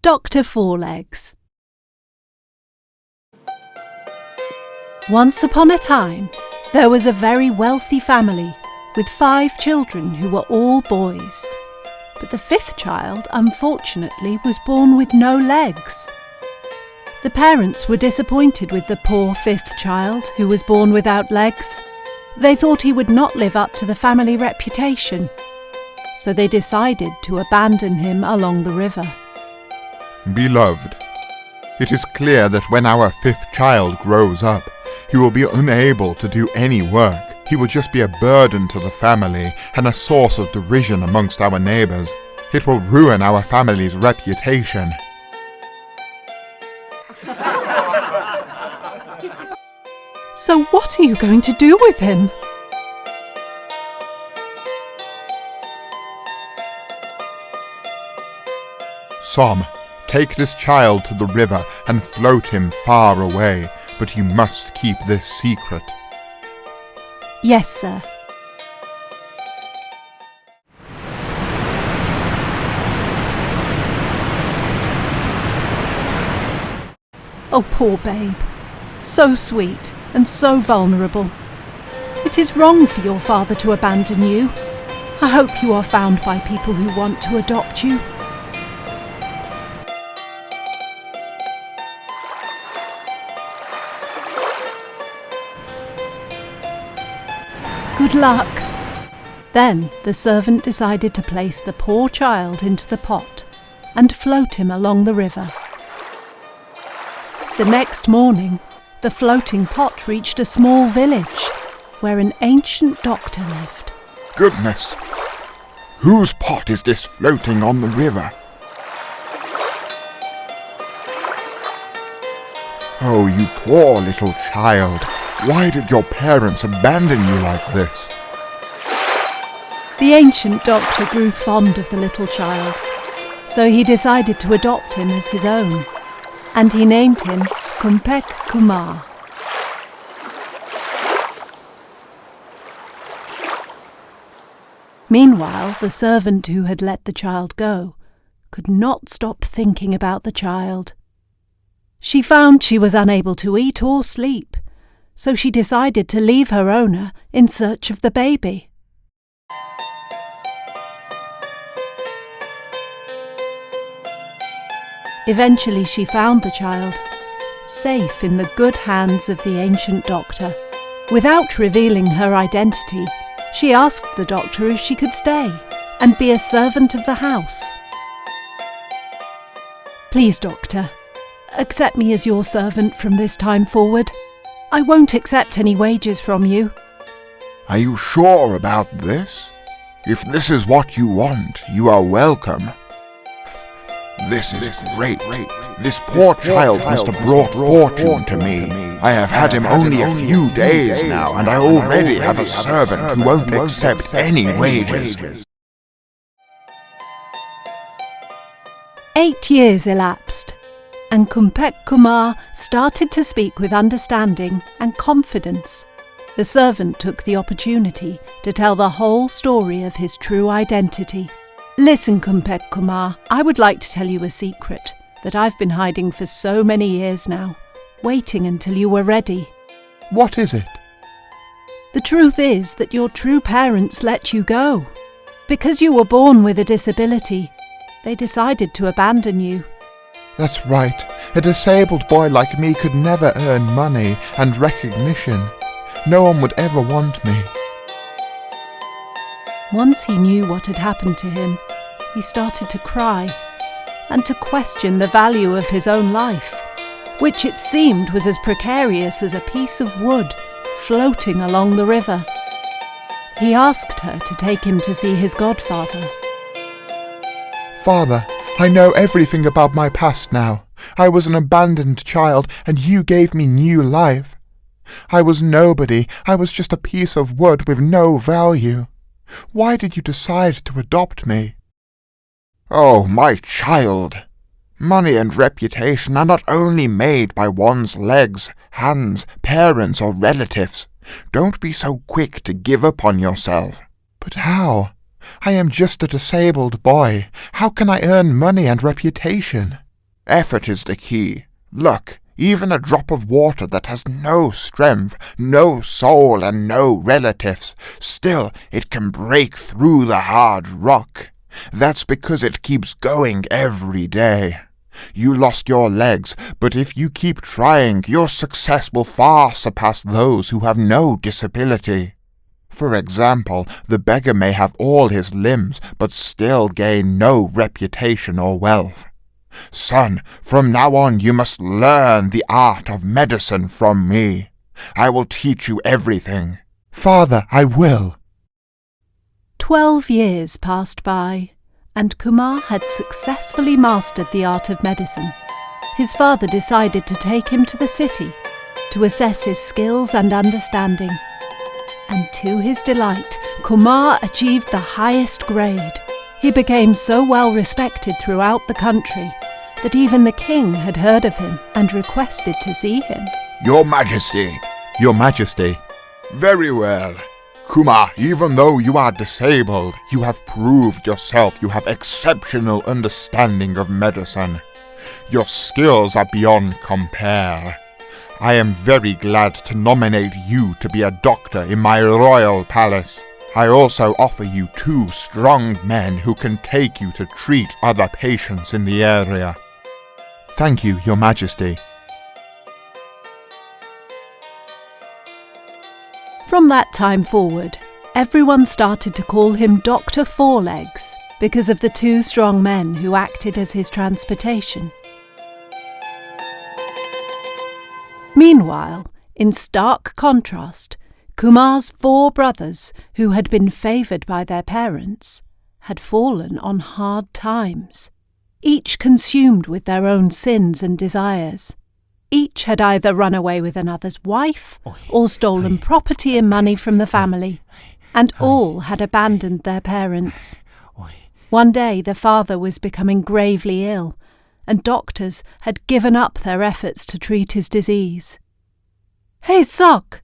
Dr. Fourlegs. Once upon a time, there was a very wealthy family with 5 children who were all boys. But the 5th child, unfortunately, was born with no legs. The parents were disappointed with the poor 5th child who was born without legs. They thought he would not live up to the family reputation, so they decided to abandon him along the river. Beloved, it is clear that when our 5th child grows up, he will be unable to do any work. He will just be a burden to the family and a source of derision amongst our neighbours. It will ruin our family's reputation. So what are you going to do with him? Som, take this child to the river and float him far away, but you must keep this secret. Yes, sir. Oh, poor babe. So sweet and so vulnerable. It is wrong for your father to abandon you. I hope you are found by people who want to adopt you. Good luck. Then the servant decided to place the poor child into the pot and float him along the river. The next morning, the floating pot reached a small village where an ancient doctor lived. Goodness! Whose pot is this floating on the river? Oh, you poor little child. Why did your parents abandon you like this? The ancient doctor grew fond of the little child, so he decided to adopt him as his own, and he named him khmer. Meanwhile, the servant who had let the child go could not stop thinking about the child. She found she was unable to eat or sleep, so she decided to leave her owner in search of the baby. Eventually she found the child, safe in the good hands of the ancient doctor. Without revealing her identity, she asked the doctor if she could stay and be a servant of the house. Please, doctor, accept me as your servant from this time forward. I won't accept any wages from you. Are you sure about this? If this is what you want, you are welcome. This is great. This poor child must have brought fortune to me. I have had him only a few days now, and I already have a servant who won't accept any wages. 8 years elapsed, and khmer started to speak with understanding and confidence. The servant took the opportunity to tell the whole story of his true identity. Listen, khmer, I would like to tell you a secret that I've been hiding for so many years now, waiting until you were ready. What is it? The truth is that your true parents let you go. Because you were born with a disability, they decided to abandon you. That's right. A disabled boy like me could never earn money and recognition. No one would ever want me. Once he knew what had happened to him, he started to cry and to question the value of his own life, which it seemed was as precarious as a piece of wood floating along the river. He asked her to take him to see his godfather. Father, I know everything about my past now. I was an abandoned child, and you gave me new life. I was nobody. I was just a piece of wood with no value. Why did you decide to adopt me? Oh, my child! Money and reputation are not only made by one's legs, hands, parents, or relatives. Don't be so quick to give up on yourself. But how? I am just a disabled boy. How can I earn money and reputation? Effort is the key. Look, even a drop of water that has no strength, no soul, and no relatives, still it can break through the hard rock. That's because it keeps going every day. You lost your legs, but if you keep trying, your success will far surpass those who have no disability. For example, the beggar may have all his limbs, but still gain no reputation or wealth. Son, from now on you must learn the art of medicine from me. I will teach you everything. Father, I will. 12 years passed by, and Kumar had successfully mastered the art of medicine. His father decided to take him to the city to assess his skills and understanding. And to his delight, Kumar achieved the highest grade. He became so well respected throughout the country that even the king had heard of him and requested to see him. Your Majesty. Your Majesty. Very well. Kumar, even though you are disabled, you have proved yourself you have exceptional understanding of medicine. Your skills are beyond compare. I am very glad to nominate you to be a doctor in my royal palace. I also offer you 2 strong men who can take you to treat other patients in the area. Thank you, Your Majesty. From that time forward, everyone started to call him Dr. Fourlegs because of the 2 strong men who acted as his transportation. Meanwhile, in stark contrast, Kumar's 4 brothers, who had been favoured by their parents, had fallen on hard times, each consumed with their own sins and desires. Each had either run away with another's wife or stolen property and money from the family, and all had abandoned their parents. One day the father was becoming gravely ill, and doctors had given up their efforts to treat his disease. "Hey, Sock,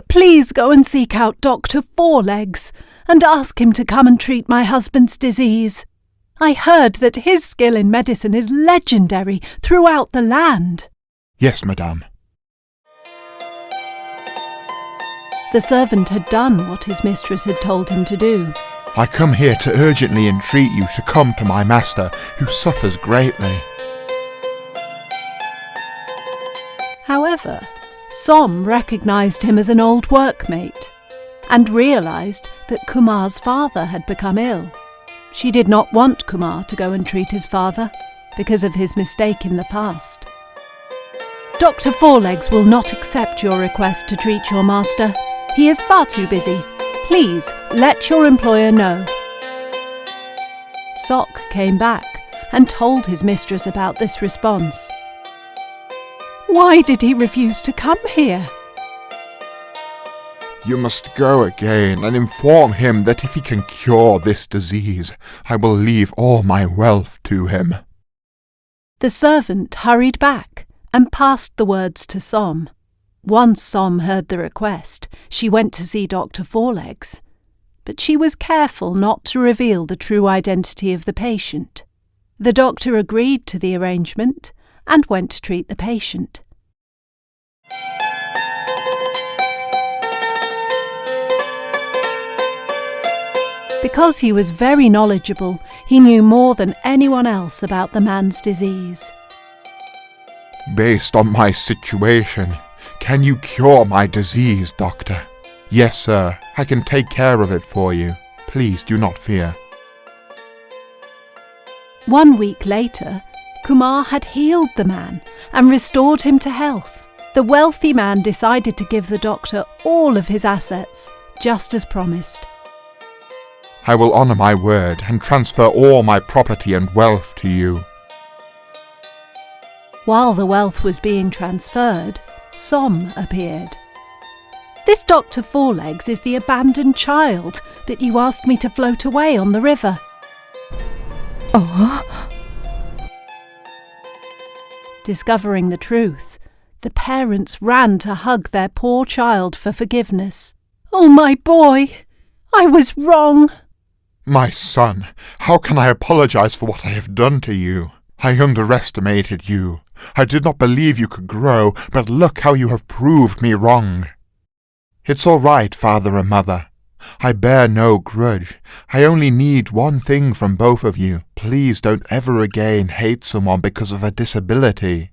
please go and seek out Dr. Fourlegs and ask him to come and treat my husband's disease. I heard that his skill in medicine is legendary throughout the land." Yes, madame. The servant had done what his mistress had told him to do. I come here to urgently entreat you to come to my master, who suffers greatly. However, Som recognised him as an old workmate and realised that Kumar's father had become ill. She did not want Kumar to go and treat his father because of his mistake in the past. "Dr. Fourlegs will not accept your request to treat your master. He is far too busy. Please let your employer know." Sok came back and told his mistress about this response. "Why did he refuse to come here?" You must go again and inform him that if he can cure this disease, I will leave all my wealth to him. The servant hurried back and passed the words to Som. Once Som heard the request, she went to see Dr. Fourlegs, but she was careful not to reveal the true identity of the patient. The doctor agreed to the arrangement and went to treat the patient. Because he was very knowledgeable, he knew more than anyone else about the man's disease. Based on my situation, can you cure my disease, doctor? Yes, sir, I can take care of it for you. Please do not fear. 1 week later, Kumar had healed the man and restored him to health. The wealthy man decided to give the doctor all of his assets, just as promised. I will honour my word and transfer all my property and wealth to you. While the wealth was being transferred, Som appeared. "This Dr. Fourlegs is the abandoned child that you asked me to float away on the river." "Oh?" Discovering the truth, the parents ran to hug their poor child for forgiveness. "Oh, my boy, I was wrong." My son, how can I apologize for what I have done to you? I underestimated you. I did not believe you could grow, but look how you have proved me wrong. It's all right, Father and Mother. I bear no grudge. I only need one thing from both of you. Please don't ever again hate someone because of a disability.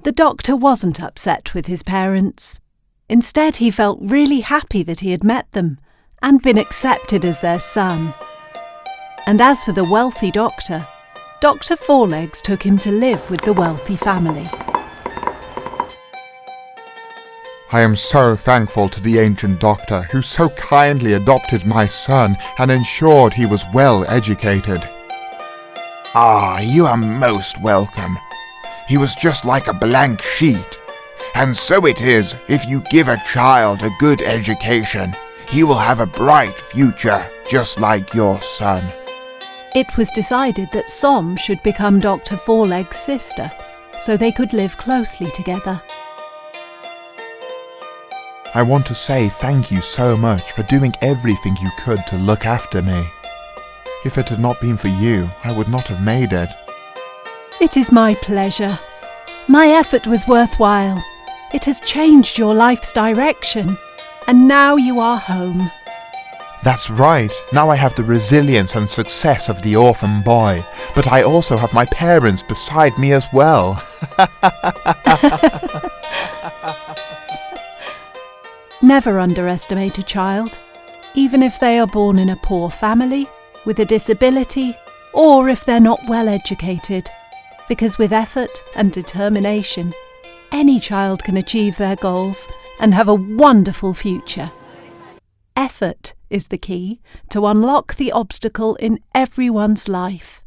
The doctor wasn't upset with his parents. Instead, he felt really happy that he had met them and been accepted as their son. And as for the wealthy doctor, Dr. Fourlegs took him to live with the wealthy family. I am so thankful to the ancient doctor who so kindly adopted my son and ensured he was well educated. Ah, you are most welcome. He was just like a blank sheet. And so it is, if you give a child a good education, he will have a bright future, just like your son. It was decided that Som should become Dr. Fourlegs' sister, so they could live closely together. I want to say thank you so much for doing everything you could to look after me. If it had not been for you, I would not have made it. It is my pleasure. My effort was worthwhile. It has changed your life's direction, and now you are home. That's right. Now I have the resilience and success of the orphan boy, but I also have my parents beside me as well. Never underestimate a child, even if they are born in a poor family, with a disability, or if they're not well educated, because with effort and determination, any child can achieve their goals and have a wonderful future. Effort is the key to unlock the obstacle in everyone's life.